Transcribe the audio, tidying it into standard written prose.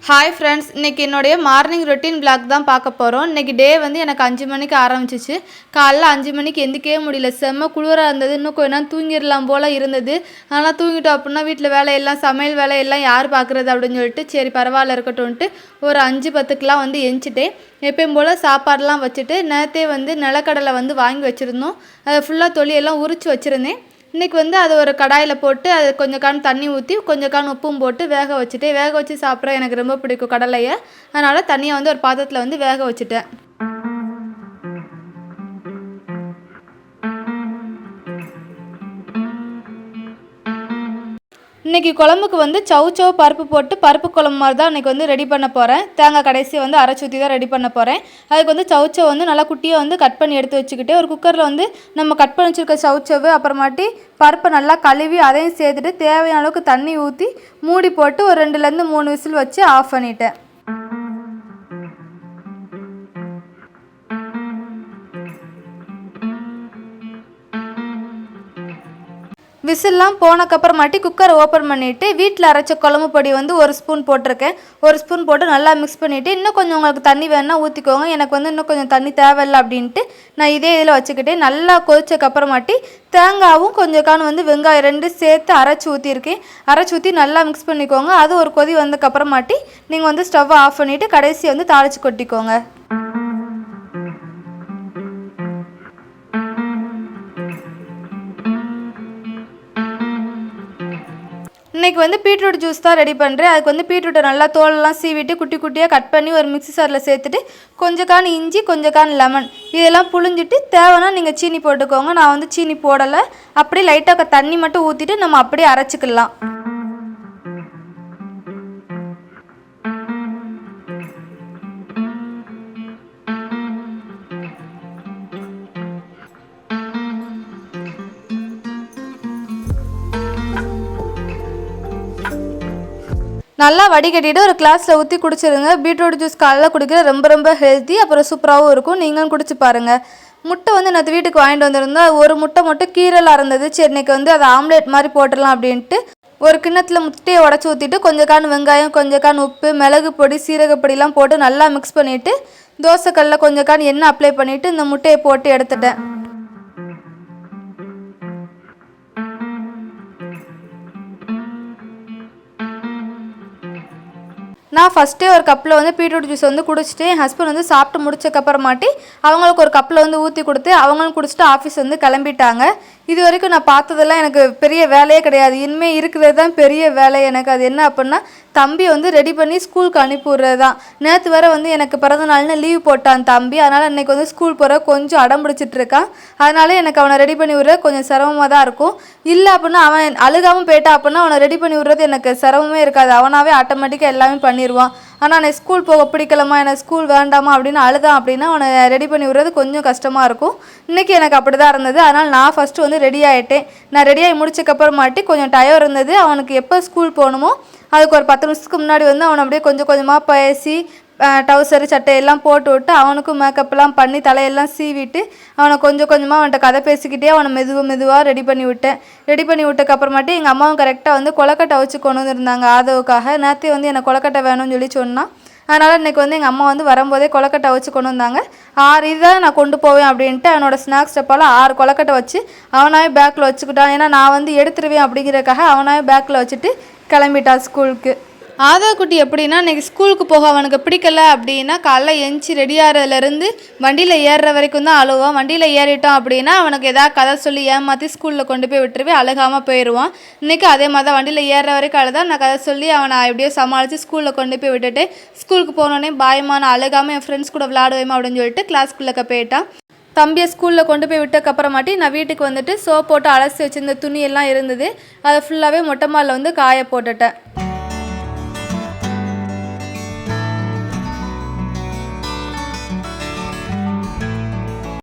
Hi friends, இன்றைக்கி என்னுடைய morning routine vlog தான் பார்க்க போகிறோம். இன்றைக்கி டே வந்து எனக்கு 5 மணிக்கு ஆரம்பிச்சிச்சு. காலைல 5 மணிக்கு எந்திரிக்கவே முடியல. செம்ம குளிராக இருந்தது. இன்னும் கொஞ்ச நேரம் தூங்கிடலாம் போல் இருந்தது. ஆனால் தூங்கிட்டோம் அப்படின்னா வீட்டில் வேலையெல்லாம் சமையல் வேலையெல்லாம் யார் பார்க்குறது அப்படின்னு சொல்லிட்டு சரி பரவாயில்ல இருக்கட்டும்ன்ட்டு ஒரு 5:10க்கெலாம் வந்து எந்திச்சிட்டேன். எப்பயும் போல் சாப்பாடெலாம் வச்சுட்டு நேற்றே வந்து நிலக்கடலை வந்து வாங்கி வச்சுருந்தோம். அதை ஃபுல்லாக தொலியெல்லாம் உரித்து வச்சுருந்தேன். இன்றைக்கி வந்து அதை ஒரு கடாயில் போட்டு அது கொஞ்சம் கான் தண்ணி ஊற்றி கொஞ்சம் கான் உப்பும் போட்டு வேக வச்சு சாப்பிட்ற எனக்கு ரொம்ப பிடிக்கும் கடலையை. அதனால் தண்ணியை வந்து ஒரு பாத்திரத்தில் வந்து வேக வச்சுட்டேன். இன்றைக்கி குழம்புக்கு வந்து சவு பருப்பு போட்டு பருப்பு குழம்பு மாதிரி தான் இன்றைக்கி வந்து ரெடி பண்ண போகிறேன். தேங்காய் கடைசி வந்து அரைச்சி ஊற்றி தான் ரெடி பண்ண போகிறேன். அதுக்கு வந்து சவு வந்து நல்லா குட்டியாக வந்து கட் பண்ணி எடுத்து வச்சுக்கிட்டு ஒரு குக்கரில் வந்து நம்ம கட் பண்ணி வச்சுருக்க சவு அப்புறமாட்டி பருப்பை நல்லா கழுவி அதையும் சேர்த்துட்டு தேவையான அளவுக்கு தண்ணி ஊற்றி மூடி போட்டு ஒரு 2லேருந்து 3 விசில் வச்சு ஆஃப் பண்ணிட்டேன். விசில்லாம் போனக்கப்புறமாட்டி குக்கரை ஓப்பன் பண்ணிவிட்டு வீட்டில் அரைச்ச குழம்பு பொடி வந்து 1 ஸ்பூன் போட்டிருக்கேன். 1 ஸ்பூன் போட்டு நல்லா மிக்ஸ் பண்ணிவிட்டு இன்னும் கொஞ்சம் உங்களுக்கு தண்ணி வேணுன்னா ஊற்றிக்கோங்க. எனக்கு வந்து இன்னும் கொஞ்சம் தண்ணி தேவையில்லை அப்படின்ட்டு நான் இதே இதில் வச்சுக்கிட்டு நல்லா கொதிச்சக்கப்புறமாட்டி தேங்காவும் கொஞ்சம் கான் வந்து வெங்காயம் 2 சேர்த்து அரைச்சி ஊற்றிருக்கேன். அரைச்சி ஊற்றி நல்லா மிக்ஸ் பண்ணிக்கோங்க. அது ஒரு கொதி வந்தக்கப்புறமாட்டி நீங்கள் வந்து ஸ்டவ்வை ஆஃப் பண்ணிவிட்டு கடைசி வந்து தாளித்து கொட்டிக்கோங்க. இன்றைக்கி வந்து பீட்ரூட் ஜூஸ் தான் ரெடி பண்ணுறேன். அதுக்கு வந்து பீட்ரூட்டை நல்லா தோலெல்லாம் சீவிட்டு குட்டி குட்டியாக கட் பண்ணி ஒரு மிக்ஸி சாரில் சேர்த்துட்டு கொஞ்சம் கான் இஞ்சி கொஞ்சம் கான் லெமன் இதெல்லாம் புழிஞ்சிட்டு தேவைன்னா நீங்கள் சீனி போட்டுக்கோங்க. நான் வந்து சீனி போடலை. அப்படியே லைட்டாக தண்ணி மட்டும் ஊற்றிட்டு நம்ம அப்படியே அரைச்சிக்கலாம். நல்லா வடிகட்டிட்டு ஒரு கிளாஸில் ஊற்றி குடிச்சிருங்க. பீட்ரூட் ஜூஸ் காலையில் குடிக்கிற ரொம்ப ஹெல்த்தி, அப்புறம் சூப்பராகவும் இருக்கும். நீங்களும் குடிச்சு பாருங்கள். முட்டை வந்து நேற்று வீட்டுக்கு வாங்கிட்டு வந்திருந்தேன். ஒரு முட்டை மட்டும் கீரலாக இருந்தது. சரி இன்றைக்கி வந்து அதை ஆம்லேட் மாதிரி போட்டுடலாம் அப்படின்ட்டு ஒரு கிண்ணத்தில் முட்டையை உடச்சி ஊற்றிட்டு கொஞ்சம் கான் வெங்காயம் கொஞ்சம் கான் உப்பு மிளகு பொடி சீரகப்பொடிலாம் போட்டு நல்லா மிக்ஸ் பண்ணிவிட்டு தோசைக்கல்லில் கொஞ்சம் கான் எண்ணெய் அப்ளை பண்ணிவிட்டு இந்த முட்டையை போட்டு எடுத்துட்டேன். நான் ஃபஸ்ட்டே ஒரு கப்பில் வந்து பீட்ரூட் ஜூஸ் வந்து குடிச்சிட்டு என் ஹஸ்பண்ட் வந்து சாப்பிட்டு முடிச்சக்கப்புறமாட்டி அவங்களுக்கு ஒரு கப்பில் வந்து ஊற்றி கொடுத்து அவங்களும் குடிச்சிட்டு ஆஃபீஸ் வந்து கிளம்பிட்டாங்க. இது வரைக்கும் நான் பார்த்ததெல்லாம் எனக்கு பெரிய வேலையே கிடையாது. இனிமேல் இருக்கிறது தான் பெரிய வேலை எனக்கு. அது என்ன அப்படின்னா தம்பி வந்து ரெடி பண்ணி ஸ்கூலுக்கு அனுப்பிவிட்றது தான். நேற்று வேறு வந்து எனக்கு பிறந்த நாள்னு லீவ் போட்டான் தம்பி. அதனால் இன்றைக்கி வந்து ஸ்கூல் போகிற கொஞ்சம் அடம் பிடிச்சிட்ருக்கான். அதனால எனக்கு அவனை ரெடி பண்ணி விடுறது கொஞ்சம் சிரமமாக தான் இருக்கும். இல்லை அப்படின்னா அவன் அழுகாமல் போயிட்டான் அப்படின்னா அவனை ரெடி பண்ணி விடுறது எனக்கு சிரமமே இருக்காது. அவனாகவே ஆட்டோமேட்டிக்காக எல்லாமே பண்ணிடுவான். ஆனால் எனக்கு ஸ்கூல் போக பிடிக்கலமா எனக்கு ஸ்கூல் வேண்டாமா அப்படின்னு அழுதான் அப்படின்னா அவனை ரெடி பண்ணி விடுறது கொஞ்சம் கஷ்டமாக இருக்கும். இன்றைக்கி எனக்கு அப்படி தான் இருந்தது. அதனால் நான் ஃபஸ்ட்டு வந்து ரெடி ஆகிட்டேன். நான் ரெடியாகி முடிச்சக்கப்புறமாட்டி கொஞ்சம் டயர் இருந்தது. அவனுக்கு எப்போ ஸ்கூல் போகணுமோ அதுக்கு ஒரு 10 நிமிஷத்துக்கு முன்னாடி வந்து அவனை அப்படியே கொஞ்சம் கொஞ்சமாக பேசி டவுசரு சட்டையெல்லாம் போட்டு விட்டு அவனுக்கும் மேக்கப்லாம் பண்ணி தலையெல்லாம் சீவிட்டு அவனை கொஞ்சம் கொஞ்சமாக அவன்கிட்ட கதை பேசிக்கிட்டே அவனை மெதுவாக ரெடி பண்ணி விட்டேன். ரெடி பண்ணி விட்டக்கப்புறமாட்டி எங்கள் அம்மாவும் கரெக்டாக வந்து கொலக்கட்டை வச்சு கொண்டு வந்துருந்தாங்க ஆதவுக்காக. நேற்றே வந்து எனக்கு கொலக்கட்டை வேணும்னு சொல்லி சொன்னான். அதனால் இன்றைக்கி வந்து எங்கள் அம்மா வந்து வரும்போதே கொலக்கட்டை வச்சு கொண்டு வந்தாங்க. 6 இதான் நான் கொண்டு போவேன் அப்படின்ட்டு அவனோட ஸ்நாக்ஸ் டப்பால் 6 கொலக்கட்டை வச்சு அவனாவே பேக்கில் வச்சுக்கிட்டான். ஏன்னா நான் வந்து எடுத்துருவேன் அப்படிங்கிறக்காக அவனாவே பேக்கில் வச்சுட்டு கிளம்பிட்டான் ஸ்கூலுக்கு. ஆதாக்குட்டி எப்படின்னா இன்றைக்கி ஸ்கூலுக்கு போக அவனுக்கு பிடிக்கல அப்படின்னா காலைல எஞ்சி ரெடி ஆகிறதுலேருந்து வண்டியில் ஏறுற வரைக்கும் தான் அழுவான். வண்டியில் ஏறிட்டோம் அப்படின்னா அவனுக்கு எதாவது கதை சொல்லி ஏமாற்றி ஸ்கூலில் கொண்டு போய் விட்டுருவேன், அழுகாமல் போயிடுவான். இன்றைக்கி அதே மாதிரி தான் வண்டியில் ஏறுற வரைக்கும் அழுதான். நான் கதை சொல்லி அவனை எப்படியோ சமாளித்து ஸ்கூலில் கொண்டு போய் விட்டுட்டு ஸ்கூலுக்கு போனோடனே பாயமா நான் அழுகாமல் என் ஃப்ரெண்ட்ஸ் கூட விளையாடுவேமா அப்படின்னு சொல்லிட்டு கிளாஸ்க்குள்ளே போயிட்டான். தம்பியை ஸ்கூலில் கொண்டு போய் விட்டக்கப்புறமாட்டி நான் வீட்டுக்கு வந்துட்டு சோப் போட்டு அலசி வச்சுருந்த துணியெல்லாம் இருந்தது. அதை ஃபுல்லாகவே மொட்டை மாலில் வந்து காய போட்டுட்டேன்.